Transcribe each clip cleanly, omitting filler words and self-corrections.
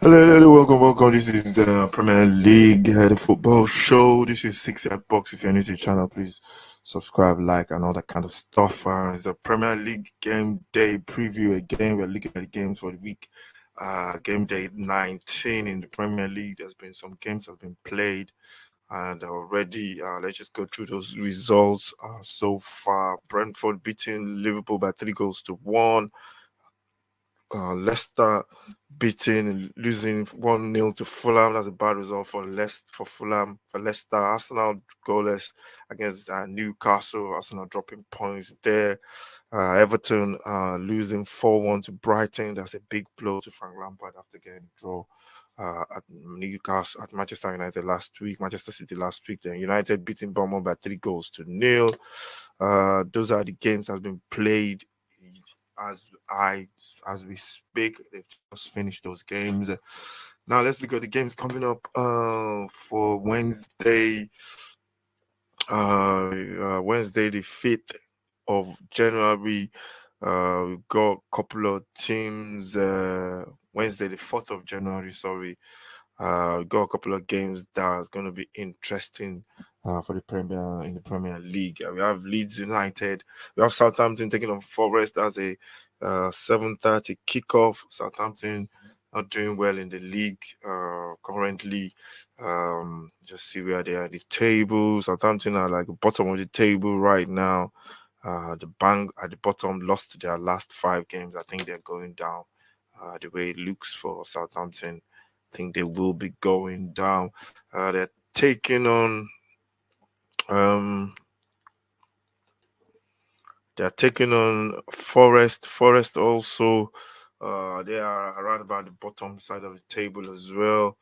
Hello, welcome. This is the Premier League, the football show. This is Six Yard Box. If you're new to the channel, please subscribe, like, and all that kind of stuff. It's a Premier League game day preview again. We're looking at the games for the week. Game day 19 in the Premier League. There's been some games that have been played, and already let's just go through those results so far. Brentford beating Liverpool by 3 goals to 1. Leicester losing 1-0 to Fulham. That's a bad result for Fulham. For Leicester, Arsenal goalless against Newcastle. Arsenal dropping points there. Everton losing 4-1 to Brighton. That's a big blow to Frank Lampard after getting a draw at Newcastle, at Manchester United last week, Manchester City last week. Then United beating Bournemouth by 3 goals to 0. Those are the games that have been played as we speak. They've just finished those games. Now let's look at the games coming up for Wednesday. Wednesday the 5th of January. We've got a couple of teams. Wednesday the 4th of January. Sorry. We've got a couple of games that's going to be interesting for the Premier League. We have Leeds United. We have Southampton taking on Forest as a 7:30 kickoff. Southampton not doing well in the league currently. Just see where they are in the table. Southampton are like the bottom of the table right now. The Bang at the bottom lost their last 5 games. I think they're going down. The way it looks for Southampton, I think they will be going down. They're taking on Forest. Forest also, they are around about the bottom side of the table as well.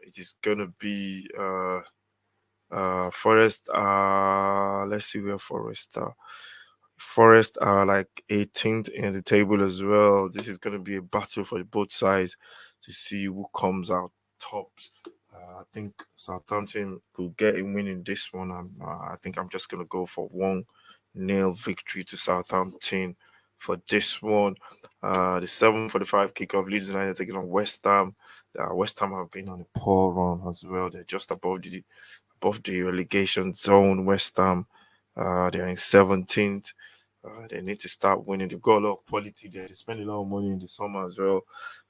It is gonna be Forest. Let's see where Forest are. Forest are like 18th in the table as well. This is going to be a battle for both sides to see who comes out tops. I think Southampton could get a win in this one. I think I'm just going to go for 1-0 victory to Southampton for this one. The 7:45 kickoff, Leeds United taking on West Ham. West Ham have been on a poor run as well. They're just above the relegation zone. West Ham, they're in 17th. They need to start winning. They've got a lot of quality there. They spend a lot of money in the summer as well.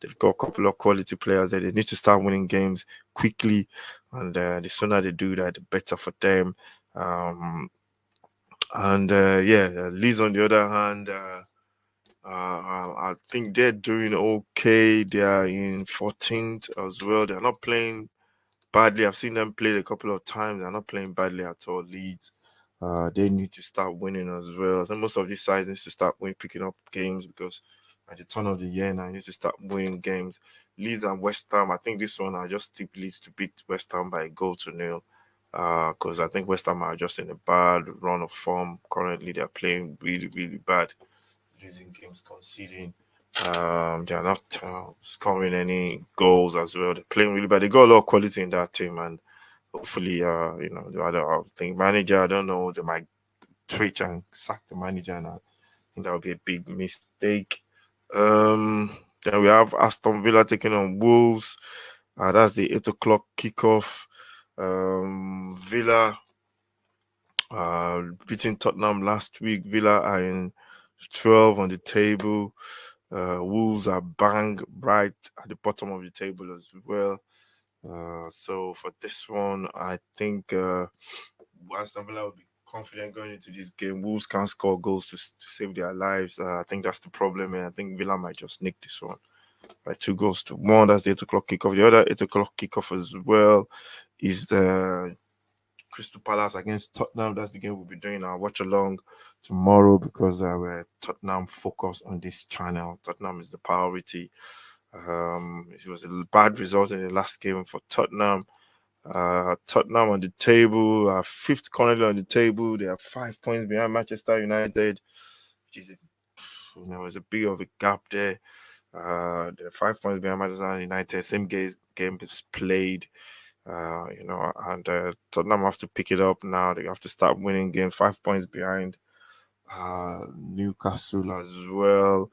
They've got a couple of quality players there. They need to start winning games quickly, and the sooner they do that, the better for them. Leeds on the other hand, I think they're doing okay. They are in 14th as well. They're not playing badly. I've seen them play a couple of times. They're not playing badly at all. Leeds. They need to start winning as well. I think most of these sides need to start picking up games because at the turn of the year now, you need to start winning games. Leeds and West Ham, I think this one I just tip Leeds to beat West Ham by 1-0. Because I think West Ham are just in a bad run of form. Currently, they're playing really, really bad, losing games, conceding. They are not scoring any goals as well. They're playing really bad. They got a lot of quality in that team, and hopefully, I think manager. I don't know. They might switch and sack the manager, and I think that would be a big mistake. Then we have Aston Villa taking on Wolves. That's the 8 o'clock kickoff. Villa beating Tottenham last week. Villa are in 12 on the table. Wolves are bang right at the bottom of the table as well. So for this one, I think Aston Villa will be confident going into this game. Wolves can't score goals to save their lives. I think that's the problem, and I think Villa might just nick this one by 2 goals to 1. That's the 8 o'clock kickoff. The other 8 o'clock kickoff as well is the Crystal Palace against Tottenham. That's the game we'll be doing our watch along tomorrow because we're Tottenham focused on this channel. Tottenham is the priority. It was a bad result in the last game for Tottenham. Tottenham on the table, fifth currently on the table. They are 5 points behind Manchester United, which is there's a bit of a gap there. They're 5 points behind Manchester United. Same game is played. And Tottenham have to pick it up now. They have to start winning games. 5 points behind Newcastle as well.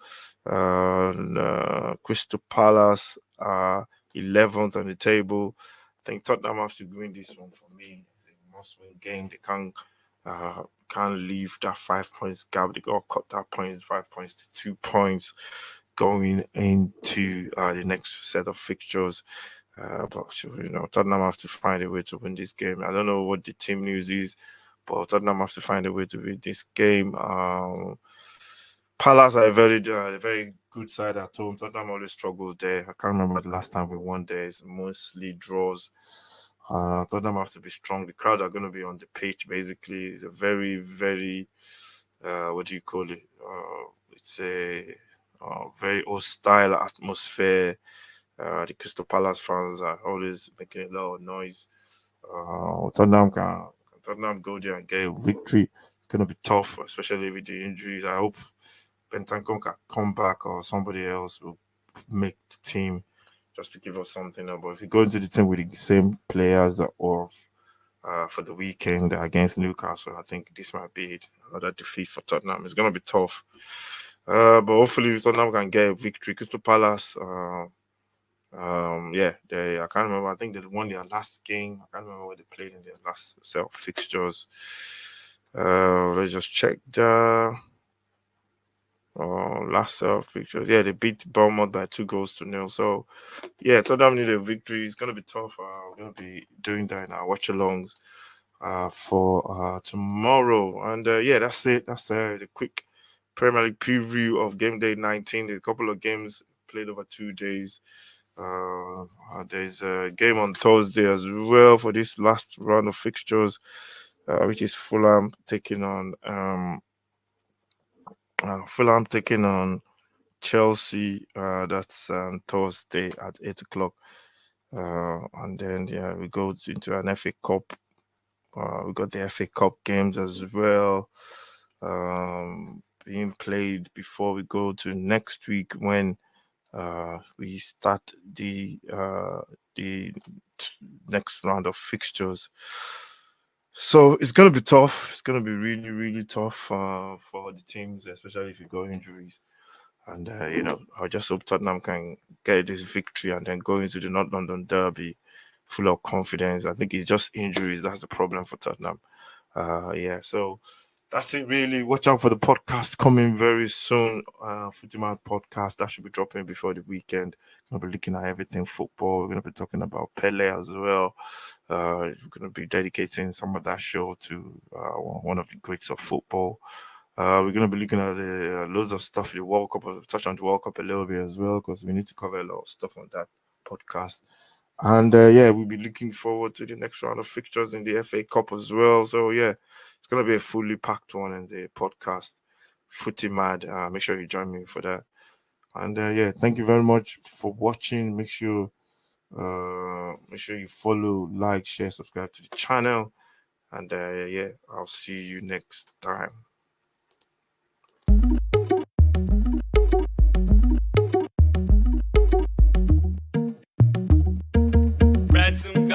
Crystal Palace are 11th on the table. I think Tottenham have to win this one for me. It's a must-win game. They can't leave that 5 points gap. They got to cut that points, 5 points to 2 points going into the next set of fixtures. But Tottenham have to find a way to win this game. I don't know what the team news is, but Tottenham have to find a way to win this game. Palace are a very good side at home. Tottenham always struggles there. I can't remember the last time we won there. It's mostly draws. Tottenham have to be strong. The crowd are going to be on the pitch. Basically, it's a very, very what do you call it? It's a very hostile atmosphere. The Crystal Palace fans are always making a lot of noise. Tottenham go there and get a victory. It's going to be tough, especially with the injuries. I hope Bentancur can come back or somebody else will make the team just to give us something. But if you go into the team with the same players or for the weekend against Newcastle, I think this might be another defeat for Tottenham. It's going to be tough. But hopefully Tottenham can get a victory. Crystal Palace, I can't remember. I think they won their last game. I can't remember what they played in their last set of fixtures. Let's just check the last set of fixtures. Yeah, they beat Bournemouth by 2-0. So, yeah, Tottenham need a victory. It's going to be tough. We're going to be doing that in our watch-alongs for tomorrow. And, that's it. That's the quick Premier League preview of game day 19. There's a couple of games played over 2 days. There's a game on Thursday as well for this last round of fixtures, which is Fulham taking on Chelsea. That's Thursday at 8 o'clock. And then we go into an FA Cup. We got the FA Cup games as well being played before we go to next week when we start the next round of fixtures. So it's going to be tough. It's going to be really, really tough for the teams, especially if you go injuries. And, I just hope Tottenham can get this victory and then go into the North London derby full of confidence. I think it's just injuries. That's the problem for Tottenham. So that's it really. Watch out for the podcast coming very soon. Footy Man podcast that should be dropping before the weekend. We're going to be looking at everything football. We're going to be talking about Pele as well. We're going to be dedicating some of that show to one of the greats of football. We're going to be looking at loads of stuff in the World Cup. I'll touch on the World Cup a little bit as well because we need to cover a lot of stuff on that podcast. And we'll be looking forward to the next round of fixtures in the FA Cup as well. So it's going to be a fully packed one in the podcast. Footy Mad. Make sure you join me for that. And thank you very much for watching. Make sure you follow, like, share, subscribe to the channel. And I'll see you next time. Ransom